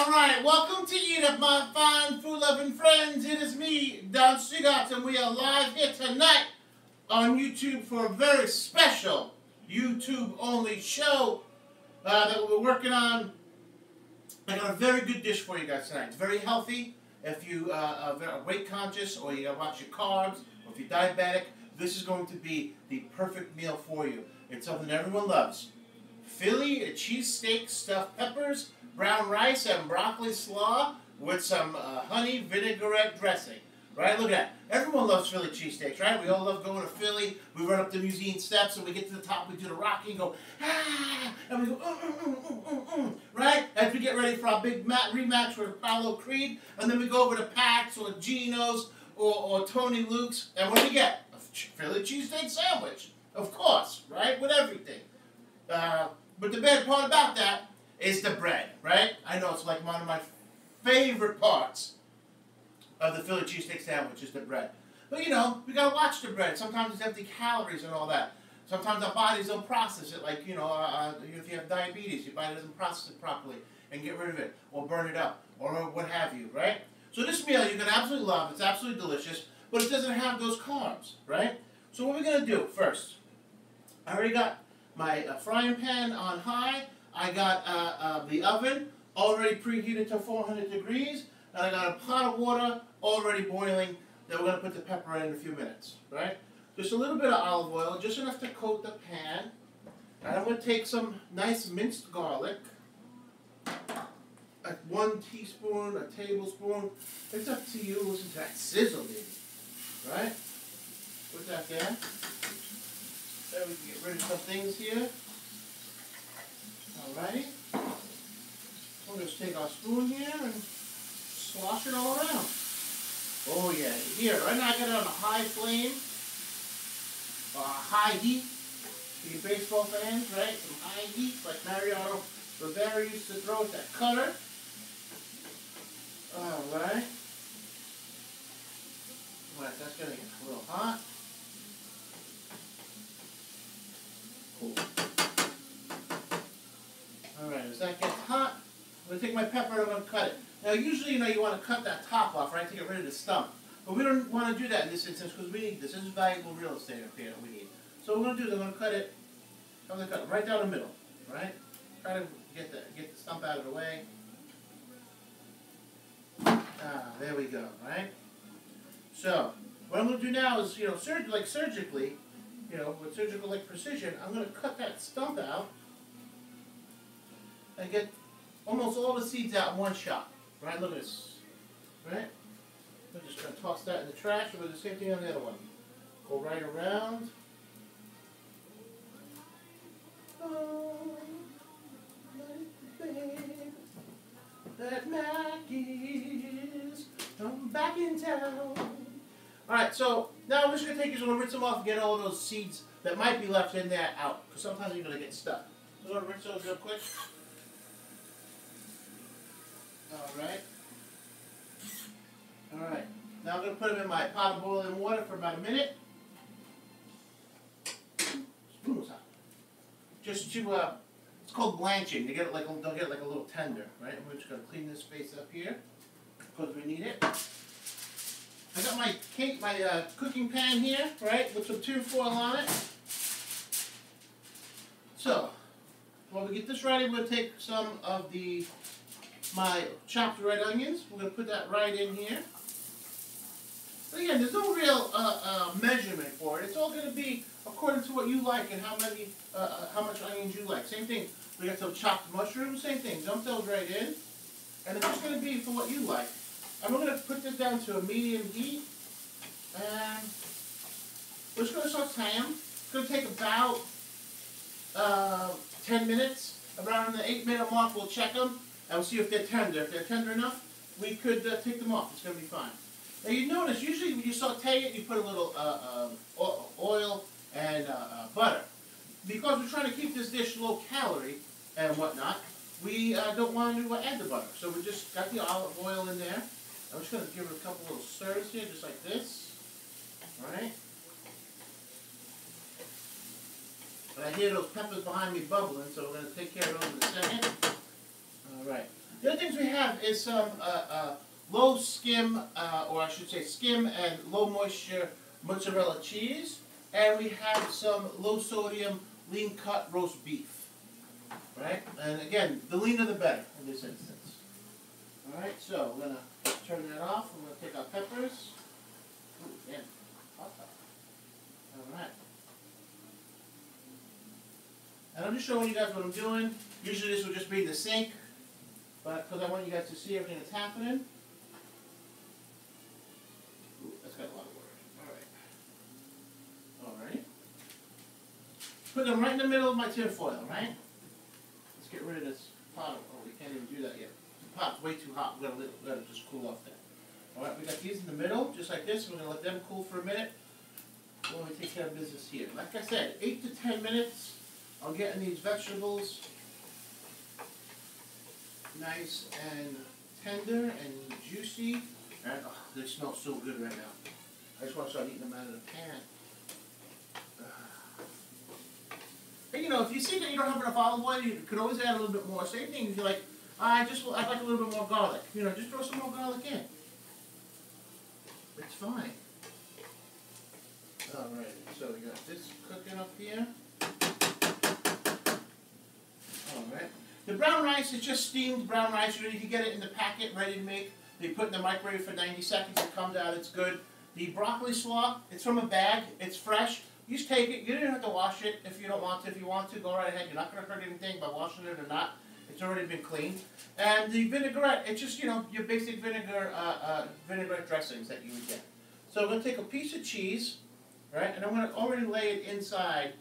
Alright, welcome to Eat Up, my fine food-loving friends. It is me, Don Stugots, and we are live here tonight on YouTube for a very special YouTube-only show that we're working on. I got a very good dish for you guys tonight. It's very healthy. If you are weight conscious, or you watch your carbs, or if you're diabetic, this is going to be the perfect meal for you. It's something everyone loves. Philly cheesesteak, stuffed peppers, brown rice, and broccoli slaw with some honey vinaigrette dressing. Right? Look at that. Everyone loves Philly cheesesteaks, right? We all love going to Philly. We run up the museum steps, and we get to the top, we do the Rocky and go, ah! And we go, right? As we get ready for our big rematch with Apollo Creed, and then we go over to Pat's or Geno's or Tony Luke's, and what do you get? A Philly cheesesteak sandwich, of course, right? With everything. But the bad part about that is the bread, right? I know it's like one of my favorite parts of the Philly cheesesteak sandwich is the bread. But you know, we gotta watch the bread. Sometimes it's empty calories and all that. Sometimes our bodies don't process it. Like, you know, if you have diabetes, your body doesn't process it properly and get rid of it or burn it up or what have you, right? So this meal you're gonna absolutely love. It's absolutely delicious, but it doesn't have those carbs, right? So what we're gonna do first, I already got my frying pan on high. I got the oven already preheated to 400 degrees. And I got a pot of water already boiling that we're going to put the pepper in a few minutes. Right? Just a little bit of olive oil, just enough to coat the pan. And I'm going to take some nice minced garlic. 1 teaspoon, a tablespoon. It's up to you. Listen to that sizzle, baby. Right? Put that there. Then we can get rid of some things here. Alrighty. We'll just take our spoon here and slosh it all around. Oh yeah, here, right now I got it on a high flame, high heat. For you baseball fans, right? Some high heat, like Mariano Rivera used to throw with that cutter. Alright. Alright, that's gonna get a little hot. Cool. Alright, as that gets hot, I'm going to take my pepper and I'm going to cut it. Now, usually, you know, you want to cut that top off, right, to get rid of the stump. But we don't want to do that in this instance because we need this. This is valuable real estate up here that we need. So what we're going to do is I'm going to cut it right down the middle, right? Try to get the stump out of the way. There we go, right? So, what I'm going to do now is, you know, surgically, you know, with surgical like precision, I'm going to cut that stump out and get almost all the seeds out in one shot. Right? Look at this. Right? We're just going to toss that in the trash and we'll do the same thing on the other one. Go right around. Oh, babe, that Maggie's, I'm back in town. Alright, so now I'm just going to take these and rinse them off and get all those seeds that might be left in there out. Because sometimes you're going to get stuck. So I'm going to rinse those real quick. Alright. Now I'm going to put them in my pot of boiling water for about a minute. Spoon was hot. Just to, it's called blanching. They'll get it like a little tender, right? And we're just going to clean this space up here because we need it. I got my cooking pan here, right, with some tin foil on it. So, while we get this ready, we'll take some of my chopped red onions. We're going to put that right in here. But again, there's no real measurement for it. It's all going to be according to what you like and how much onions you like. Same thing. We got some chopped mushrooms. Same thing. Dump those right in. And it's just going to be for what you like. And we're going to put this down to a medium heat. And we're just going to saute them. It's going to take about 10 minutes. Around the 8-minute mark, we'll check them. And we'll see if they're tender. If they're tender enough, we could take them off. It's going to be fine. Now you notice, usually when you saute it, you put a little oil and butter. Because we're trying to keep this dish low calorie and whatnot, we don't want to add the butter. So we just got the olive oil in there. I'm just going to give it a couple little stirs here, just like this. Alright? And I hear those peppers behind me bubbling, so we're going to take care of those in a second. Alright. The other things we have is some low skim, or I should say skim and low moisture mozzarella cheese. And we have some low sodium lean cut roast beef. Right? And again, the leaner the better in this instance. Alright, so we're going to turn that off. We're going to take our peppers. Ooh, damn. Alright. And I'm just showing you guys what I'm doing. Usually this would just be in the sink, but because I want you guys to see everything that's happening. Ooh, that's got a lot of work. Alright. Alright. Put them right in the middle of my tin foil, right? Let's get rid of this pot. Oh, we can't even do that yet. The pot's way too hot. We're going to let it just cool off there. Alright, we got these in the middle, just like this. We're going to let them cool for a minute while we take care of business here. Like I said, 8 to 10 minutes. I'll get in these vegetables nice and tender and juicy. And oh, they smell so good right now. I just want to start eating them out of the pan. And you know, if you see that you don't have enough olive oil, you could always add a little bit more. Same thing if you're like, I'd like a little bit more garlic. You know, just throw some more garlic in. It's fine. Alright, so we got this cooking up here. Alright. The brown rice is just steamed brown rice. You can get it in the packet ready to make. They put it in the microwave for 90 seconds. It comes out. It's good. The broccoli slaw, it's from a bag. It's fresh. You just take it. You don't have to wash it if you don't want to. If you want to, go right ahead. You're not going to hurt anything by washing it or not. It's already been cleaned. And the vinaigrette, it's just, you know, your basic vinaigrette dressings that you would get. So I'm going to take a piece of cheese, right, and I'm going to already lay it inside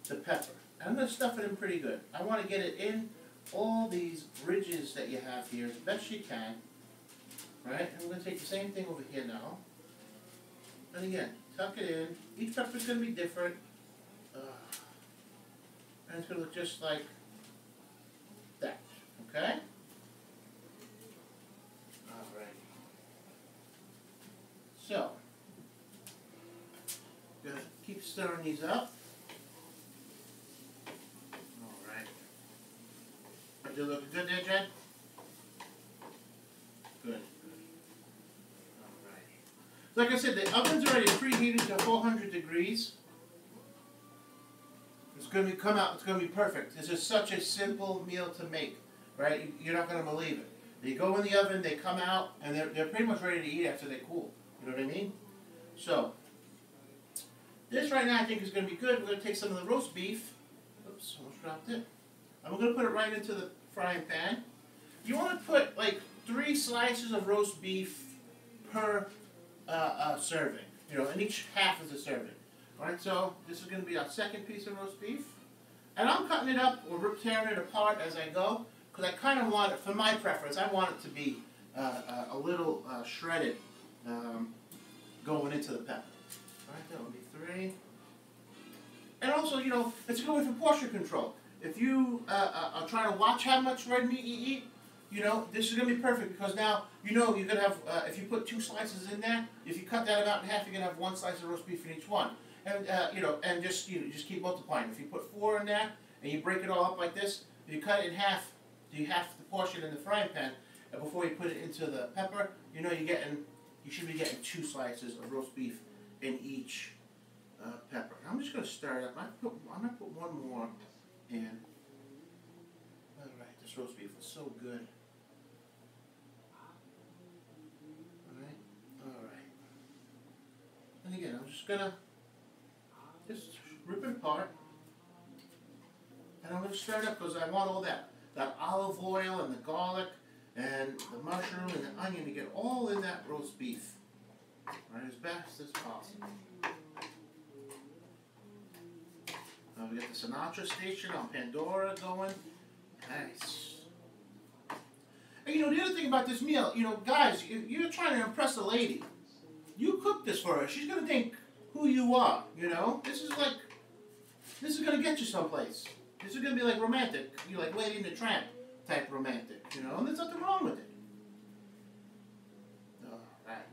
the pepper. And I'm going to stuff it in pretty good. I want to get it in all these ridges that you have here as best you can, right? And I'm going to take the same thing over here now. And again, tuck it in. Each pepper is going to be different. And it's going to look just like that, okay? Alright. So, gonna keep stirring these up. Alright. Are you looking good there, Jen? Good. Alright. So like I said, the oven's already preheated to 400 degrees. It's going to come out, it's going to be perfect. This is such a simple meal to make, right? You're not going to believe it. They go in the oven, they come out, and they're pretty much ready to eat after they cool. You know what I mean? So, this right now I think is going to be good. We're going to take some of the roast beef. Oops, almost dropped it. And we're going to put it right into the frying pan. You want to put like 3 slices of roast beef per serving. You know, and each half is a serving. Alright, so this is going to be our second piece of roast beef. And I'm cutting it up or tearing it apart as I go, because I kind of want it, for my preference, I want it to be a little shredded going into the pepper. Alright, that would be 3. And also, you know, it's a good way for portion control. If you are trying to watch how much red meat you eat, you know, this is going to be perfect because now, you know, you're going to have, if you put 2 slices in there, if you cut that about in half, you're going to have 1 slice of roast beef in each one. And, you know, and just, you know, just keep multiplying. If you put 4 in there and you break it all up like this, if you cut it in half, you half the portion in the frying pan, and before you put it into the pepper, you know you should be getting 2 slices of roast beef in each pepper. I'm just going to stir it up. I'm going to put 1 more in. Alright, this roast beef was so good. Alright. And again, I'm just going to rip it apart. And I'm going to stir it up because I want all that olive oil and the garlic and the mushroom and the onion to get all in that roast beef. Right, as best as possible. Now we got the Sinatra station on Pandora going. Nice. And you know, the other thing about this meal, you know, guys, you're trying to impress a lady. You cook this for her. She's going to think who you are, you know? This is going to get you someplace. This is going to be like romantic. You're like Lady and the Tramp type romantic, you know? And there's nothing wrong with it. Alright.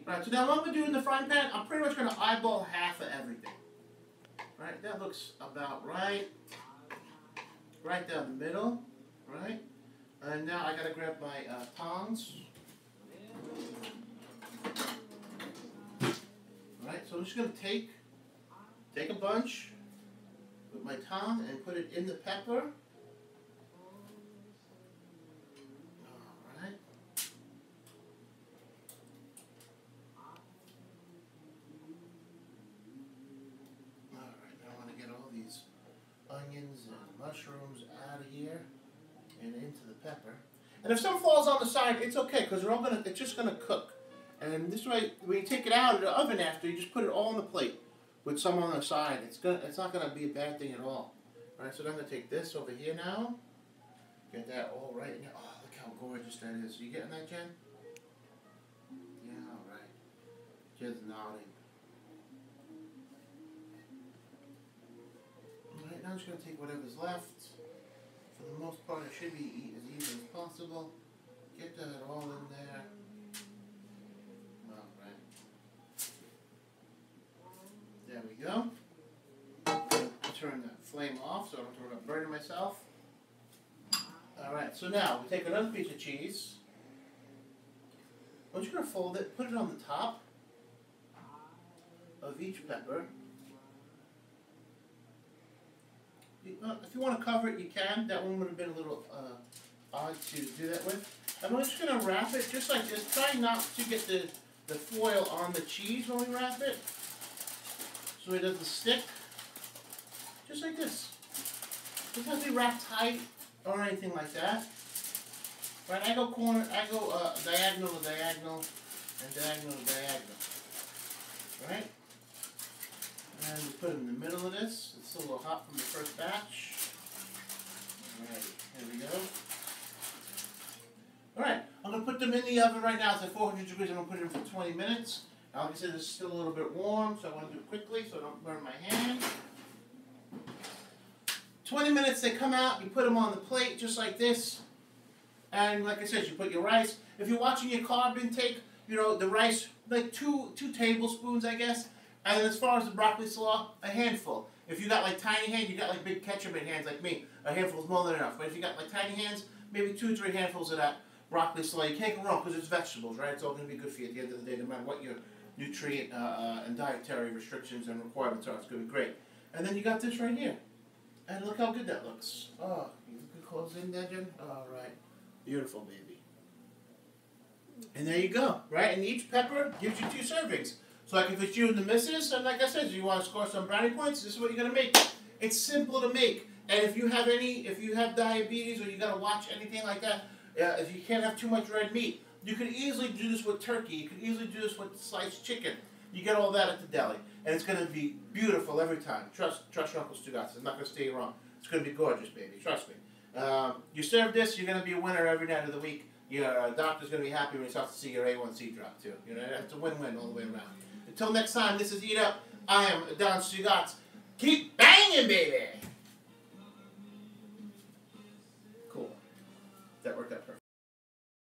Alright, so now what I'm going to do in the frying pan, I'm pretty much going to eyeball half of everything. Right, that looks about right. Right down the middle, right? And now I gotta grab my tongs. Alright, so I'm just gonna take a bunch with my tongue and put it in the pepper. Alright. Alright, now I want to get all these onions and mushrooms out of here and into the pepper. And if some falls on the side, it's okay because it's just gonna cook. And this way, when you take it out of the oven after, you just put it all on the plate with some on the side. It's not gonna be a bad thing at all. All right, so I'm gonna take this over here now. Get that all right in there. Oh, look how gorgeous that is. You getting that, Jen? Yeah, all right. Jen's nodding. All right, now I'm just gonna take whatever's left. For the most part, it should be as even as possible. Get that all in there. There we go. Turn the flame off so I don't have to burn myself. Alright, so now we take another piece of cheese. I'm just going to fold it, put it on the top of each pepper. If you want to cover it, you can. That one would have been a little odd to do that with. I'm just going to wrap it just like this. Try not to get the foil on the cheese when we wrap it, so it doesn't stick. Just like this. It doesn't have to be wrapped tight or anything like that. Right? I go diagonal to diagonal and diagonal to diagonal. Right? And we put it in the middle of this. It's still a little hot from the first batch. Alright, here we go. Alright, I'm going to put them in the oven right now. It's at 400 degrees. I'm going to put it in for 20 minutes. Now, like I said, this is still a little bit warm, so I want to do it quickly so I don't burn my hand. 20 minutes, they come out. You put them on the plate just like this. And like I said, you put your rice. If you're watching your carb intake, you know, the rice, like two tablespoons, I guess. And as far as the broccoli slaw, a handful. If you got like tiny hands, you got like big ketchup in hands like me, a handful is more than enough. But if you got like tiny hands, maybe 2 or 3 handfuls of that broccoli slaw. You can't go wrong because it's vegetables, right? It's all going to be good for you at the end of the day, no matter what your nutrient and dietary restrictions and requirements are. It's going to be great. And then you got this right here. And look how good that looks. Oh, you can close in there, Jen? All right. Beautiful, baby. And there you go, right? And each pepper gives you 2 servings. So like if it's you and the missus, and like I said, if you want to score some brownie points, this is what you're going to make. It's simple to make. And if you have diabetes or you got to watch anything like that, if you can't have too much red meat, you could easily do this with turkey. You could easily do this with sliced chicken. You get all that at the deli. And it's going to be beautiful every time. Trust your Uncle Stugots. It's not going to stay wrong. It's going to be gorgeous, baby. Trust me. You serve this, you're going to be a winner every night of the week. Your doctor's going to be happy when he starts to see your A1C drop, too. You know, it's a win-win all the way around. Until next time, this is Eat Up. I am Don Stugots. Keep banging, baby!